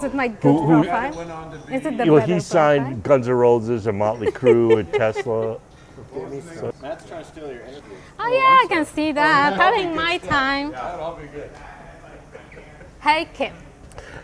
Is it my good profile? Is it the Well, better he signed profile? Guns N' Roses and Motley Crue and Tesla. Matt's trying to steal your interview. Oh yeah, I can see that. Having my time. That'll be good. Hey Kim.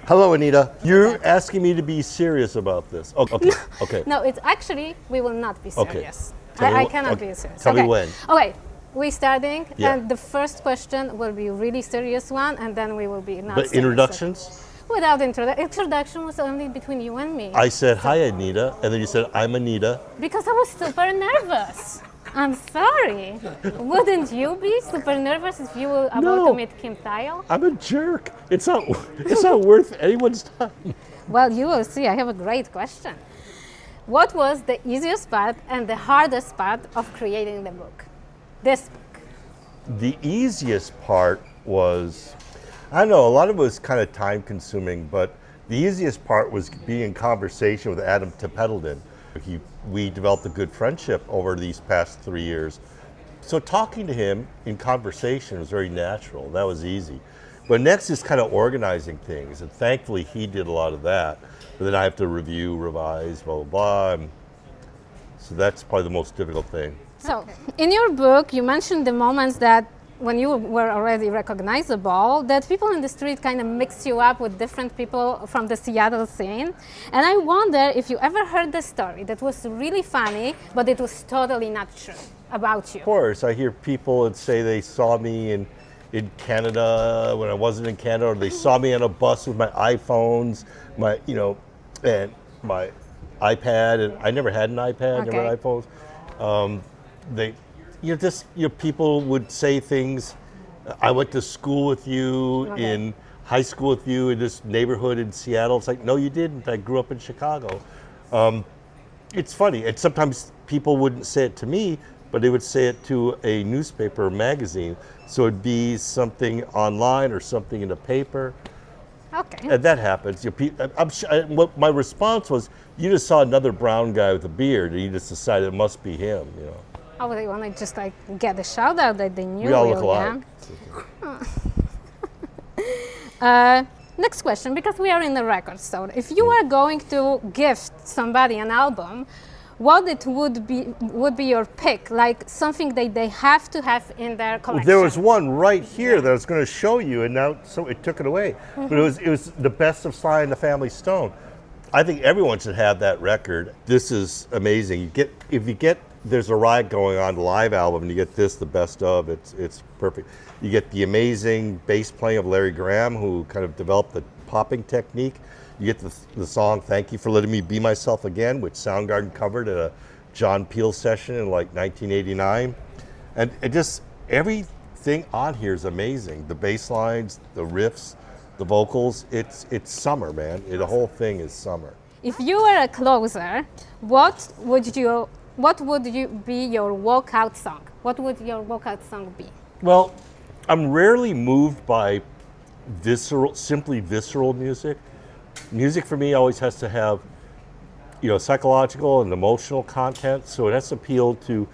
Hello, Anita. You're asking me to be serious about this. Oh, okay. Okay. No, it's actually, we will not be Okay. serious. Tell me I wh- cannot okay. be serious. Tell me Okay. when. Okay, we're starting, Yeah. and the first question will be a really serious one, and then we will be not But serious. introductions? Without introduction was only between you and me. I said, hi, Anita. And then you said, I'm Anita. Because I was super nervous. I'm sorry. Wouldn't you be super nervous if you were about No. to meet Kim Thayil? I'm a jerk. It's not worth anyone's time. Well, you will see. I have a great question. What was the easiest part and the hardest part of creating the book? This book. The easiest part was, I don't know, a lot of it was kind of time consuming, but the easiest part was being in conversation with Adem Tepedelen. We developed a good friendship over these past 3 years. So talking to him in conversation was very natural. That was easy. But next is kind of organizing things, and thankfully he did a lot of that. But then I have to review, revise, blah, blah, blah. And so that's probably the most difficult thing. So, in your book, you mentioned the moments that when you were already recognizable, that people in the street kind of mix you up with different people from the Seattle scene. And I wonder if you ever heard the story that was really funny, but it was totally not true about you. Of course, I hear people that say they saw me in Canada when I wasn't in Canada, or they saw me on a bus with my iPhones, and my iPad, and I never had an iPad, never had iPhones. People would say things. I went to school with you, in high school with you, in this neighborhood in Seattle. It's like, no, you didn't. I grew up in Chicago. It's funny, and sometimes people wouldn't say it to me, but they would say it to a newspaper or magazine. So it'd be something online or something in the paper. Okay. And that happens. What my response was, you just saw another brown guy with a beard, and you just decided it must be him. Oh, they want to just like get a shout out that they knew We all you, look alike. Next question, because we are in the record store. If you were going to gift somebody an album, what it would be your pick, like something that they have to have in their collection? There was one right here that I was going to show you, and now so it took it away. But it was the best of Sly and the Family Stone. I think everyone should have that record. This is amazing. There's a riot going on, the live album, and you get this, the best of. It's perfect. You get the amazing bass playing of Larry Graham, who kind of developed the popping technique. You get the song "Thank You for Letting Me Be Myself Again," which Soundgarden covered at a John Peel session in like 1989, and everything on here is amazing. The bass lines, the riffs, the vocals. It's summer, man. The whole thing is summer. If you were a closer, what would be your walkout song? What would your walkout song be? Well, I'm rarely moved by simply visceral music. Music for me always has to have, psychological and emotional content. So it has to appeal to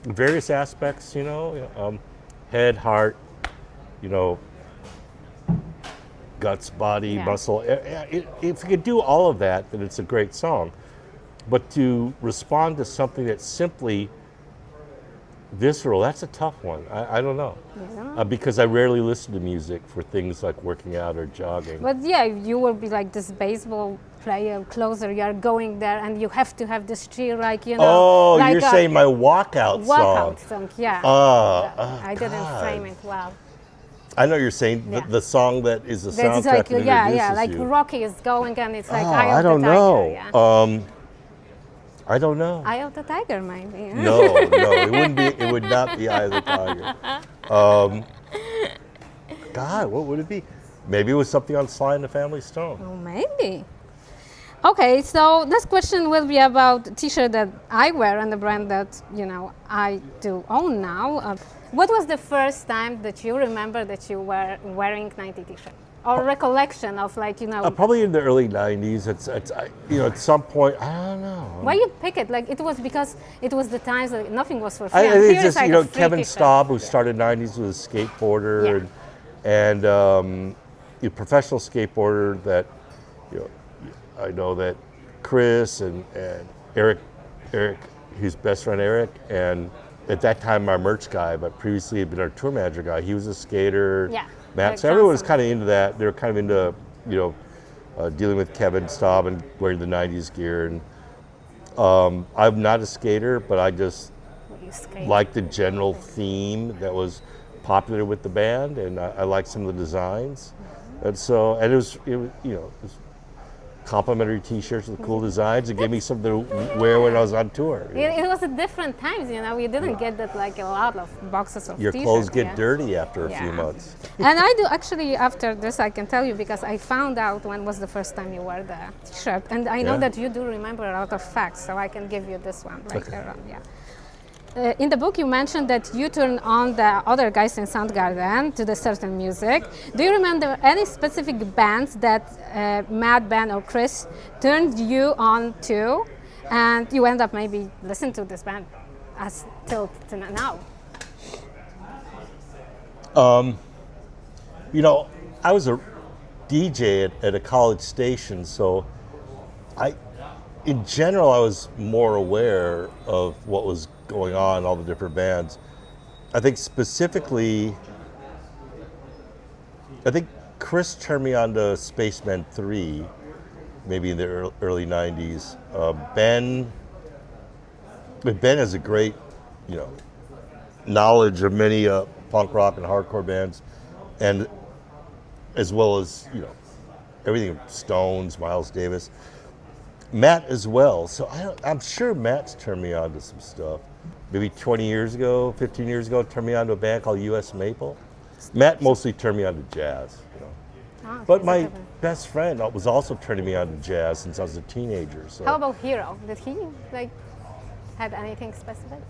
various aspects, head, heart, guts, body, muscle. If you could do all of that, then it's a great song. But to respond to something that's simply visceral, that's a tough one. I don't know. Yeah. Because I rarely listen to music for things like working out or jogging. But yeah, you will be like this baseball player closer. You are going there and you have to have this cheer, Oh, like you're saying my walkout song. Walkout song, yeah. I didn't God. frame it well. I know you're saying the song that is the soundtrack like, that like you. Rocky is going and it's like I don't know. Yeah. I don't know. Eye of the Tiger, maybe. No, it wouldn't be. It would not be Eye of the Tiger. God, what would it be? Maybe it was something on Sly and the Family Stone. Oh, maybe. Okay, so this question will be about T-shirt that I wear and the brand that I do own now. What was the first time that you remember that you were wearing 90 T-shirt? Or recollection of probably in the early 90s. At some point, I don't know. Why you pick it? Like it was because it was the times that nothing was for free. I think it's like just Kevin Staub, who started 90s, was a skateboarder and a professional skateboarder that You know, I know that Chris and Eric, his best friend Eric, and at that time our merch guy, but previously had been our tour manager guy. He was a skater. Yeah. Matt. So everyone was kind of into that. They were kind of into, dealing with Kevin Staub and wearing the '90s gear. And I'm not a skater, but I just liked the general theme that was popular with the band, and I liked some of the designs. And so, and it was complimentary T-shirts with cool designs. It gave me something to wear when I was on tour. It was at different times, we didn't get that like a lot of boxes of Your T-shirts. clothes get dirty after a few months. And I do actually, after this, I can tell you, because I found out when was the first time you wore the T-shirt. And I know that you do remember a lot of facts, so I can give you this one later on, in the book, you mentioned that you turned on the other guys in Soundgarden to the certain music. Do you remember any specific bands that Matt, Ben, or Chris turned you on to, and you end up maybe listening to this band as till now? I was a DJ at a college station, so in general, I was more aware of what was going on, all the different bands. I think specifically, Chris turned me on to Spacemen 3, maybe in the early 90s. Ben has a great, knowledge of many punk rock and hardcore bands, and as well as, everything, Stones, Miles Davis. Matt as well. So I'm sure Matt's turned me on to some stuff. Maybe 20 years ago, 15 years ago, turned me on to a band called U.S. Maple. Matt mostly turned me on to jazz. But my best friend was also turning me on to jazz since I was a teenager. So. How about Hero? Did he had anything specific?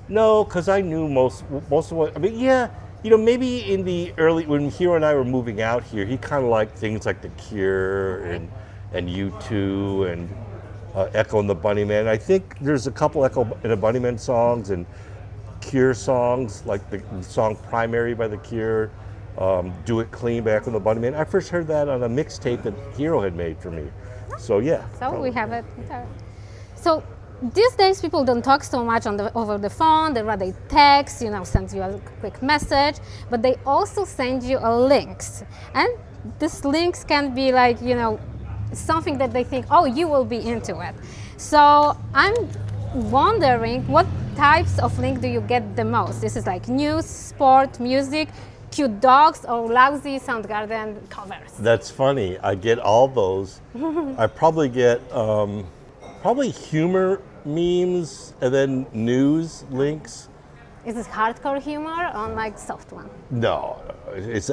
No, because I knew most of what. Maybe in the early, when Hero and I were moving out here, he kind of liked things like The Cure and U2 and Echo and the Bunnymen. I think there's a couple Echo and the Bunnymen songs and Cure songs, like the song Primary by The Cure, Do It Clean by Echo and the Bunnymen. I first heard that on a mixtape that Hero had made for me. So yeah. So probably. We have it there. So these days people don't talk so much over the phone, they rather text, send you a quick message, but they also send you links. And these links can be like, something that they think, oh, you will be into it. So I'm wondering, what types of link do you get the most? This is like news, sport, music, cute dogs, or lousy Soundgarden covers? That's funny. I get all those. I probably get humor memes and then news links. Is this hardcore humor or like soft one? No, it's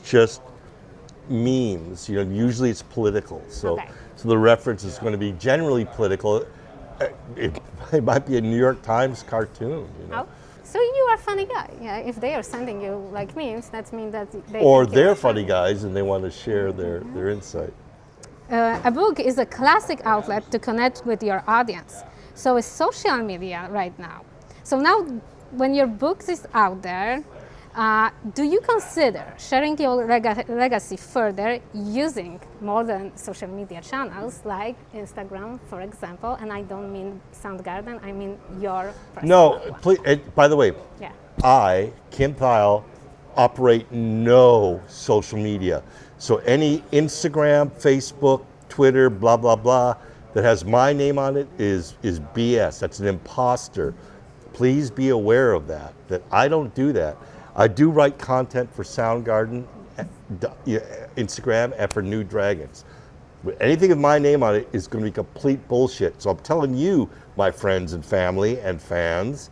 just memes. Usually it's political. So the reference is going to be generally political. It might be a New York Times cartoon. Oh, so you are a funny guy. Yeah, if they are sending you like memes, that means that they. Or they're funny guys and they want to share their insight. A book is a classic outlet to connect with your audience. So is social media right now. So now, when your book is out there, do you consider sharing your legacy further using modern social media channels like Instagram, for example? And I don't mean Soundgarden, I mean your personal one. Please, by the way, I, Kim Thayil, operate no social media. So any Instagram, Facebook, Twitter, blah, blah, blah, that has my name on it is BS. That's an imposter. Please be aware of that I don't do that. I do write content for Soundgarden, Instagram, and for New Dragons. But anything with my name on it is going to be complete bullshit. So I'm telling you, my friends and family and fans,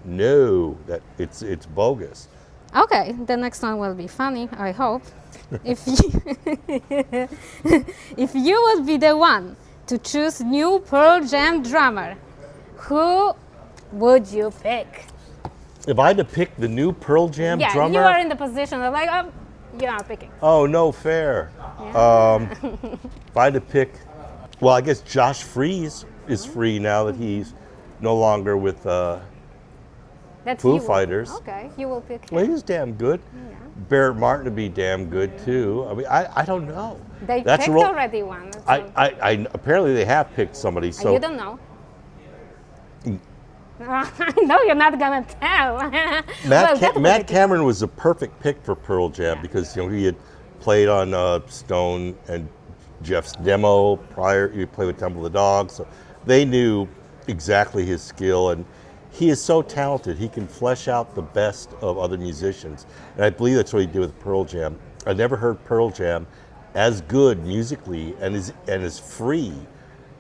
no, that it's bogus. Okay, the next one will be funny, I hope. If you would be the one to choose new Pearl Jam drummer, who would you pick? If I had to pick the new Pearl Jam drummer? You are in the position of like, you are picking. Oh, no fair. Yeah. If I had to pick, well, I guess Josh Freese is free now that he's no longer with Foo Fighters. Okay, you will pick him. Well, he's damn good. Yeah. Barrett Martin would be damn good too. I mean, I don't know. They That's picked a role. already one. So I apparently they have picked somebody. So you don't know. I know you're not gonna tell. Matt Cameron was the perfect pick for Pearl Jam because he had played on Stone and Jeff's demo prior. He played with Temple of the Dog, so they knew exactly his skill, and he is so talented. He can flesh out the best of other musicians, and I believe that's what he did with Pearl Jam. I never heard Pearl Jam as good musically and as free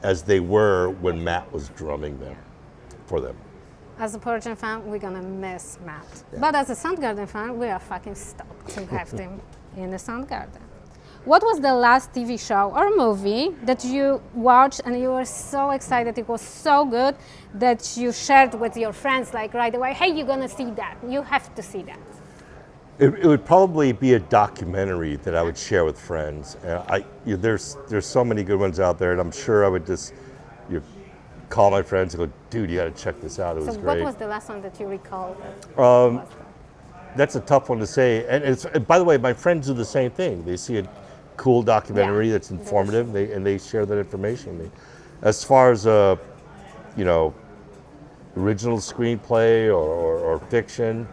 as they were when Matt was drumming them for them. As a Pearl Jam fan, we're gonna miss Matt. Yeah. But as a Soundgarden fan, we are fucking stoked to have him in the Soundgarden. What was the last TV show or movie that you watched and you were so excited, it was so good, that you shared with your friends like right away, hey, you're gonna see that, you have to see that? It would probably be a documentary that I would share with friends. There's so many good ones out there, and I'm sure I would just call my friends and go, dude, you got to check this out. It was great. What was the last one that you recall? That's a tough one to say. And by the way, my friends do the same thing. They see a cool documentary that's informative, and they share that information with me. As far as original screenplay or fiction,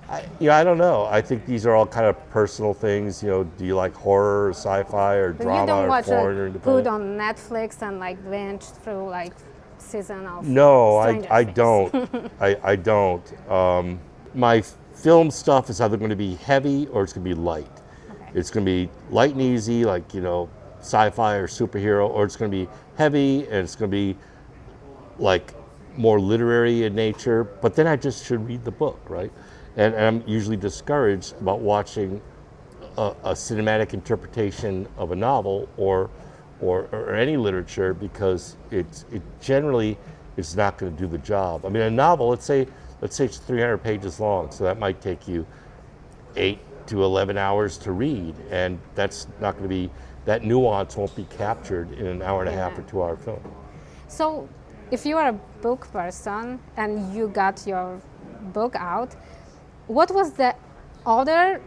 I don't know. I think these are all kind of personal things. Do you like horror or sci-fi or drama you don't or watch foreign or independent? Put on Netflix and binge through season of No, Stranger I Things. don't. I don't. My film stuff is either going to be heavy or it's going to be light. Okay. It's going to be light and easy, like sci-fi or superhero, or it's going to be heavy and it's going to be like more literary in nature. But then I just should read the book, right? And I'm usually discouraged about watching a cinematic interpretation of a novel or any literature because it generally is not going to do the job. I mean, a novel, let's say it's 300 pages long, so that might take you 8 to 11 hours to read, and that's not going to be, that nuance won't be captured in an hour and a half or 2 hour film. So, if you are a book person and you got your book out, what was the other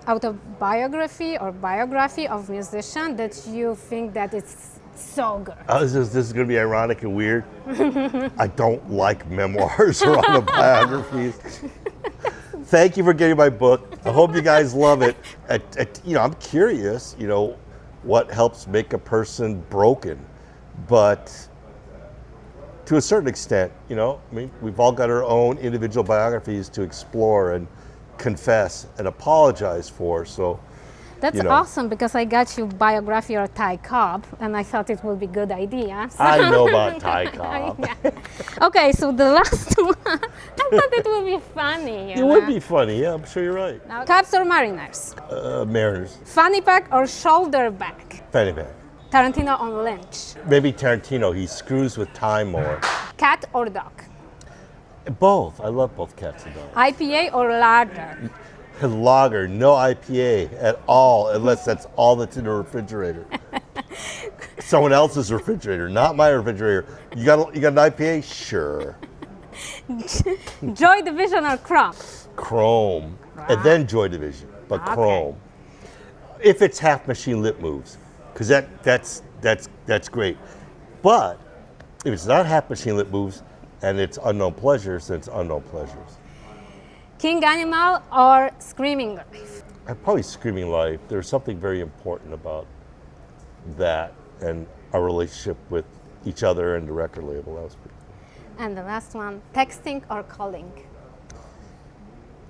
autobiography or biography of musician that you think that it's so good? This is going to be ironic and weird. I don't like memoirs or autobiographies. Thank you for getting my book. I hope you guys love it. I'm curious, what helps make a person broken, but to a certain extent, we've all got our own individual biographies to explore and confess and apologize for. So that's awesome, because I got you biography of Ty Cobb, and I thought it would be a good idea. So. I know about Ty Cobb. Yeah. Okay, so the last one, I thought it would be funny. It would be funny, yeah, I'm sure you're right. Now, Cubs or Mariners? Mariners. Fanny pack or shoulder bag? Fanny pack. Tarantino on Lynch? Maybe Tarantino, he screws with time more. Cat or dog? Both, I love both cats and dogs. IPA or lager? Lager, no IPA at all, unless that's all that's in the refrigerator. Someone else's refrigerator, not my refrigerator. You got an IPA? Sure. Joy Division or Chrome? Chrome, and then Joy Division, but okay. Chrome. If it's half machine lip moves, because that's great. But if it's not half machine lip moves and it's Unknown Pleasures, then it's Unknown Pleasures. King Animal or Screaming Life? Probably Screaming Life. There's something very important about that and our relationship with each other and the record label. That was pretty cool. And the last one, texting or calling?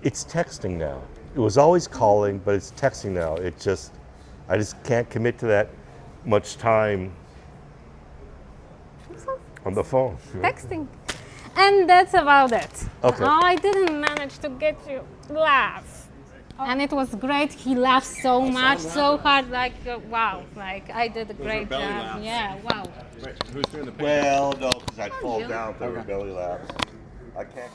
It's texting now. It was always calling, but it's texting now. I just can't commit to that much time on the phone. Texting. And that's about it. Okay. Oh, I didn't manage to get you laugh. And it was great. He laughed so much, so hard, wow. I did a great job. Laughs. Yeah, wow. Wait, who's doing the pain? Well, no, because I'd fall down if there were belly laughs. I can't.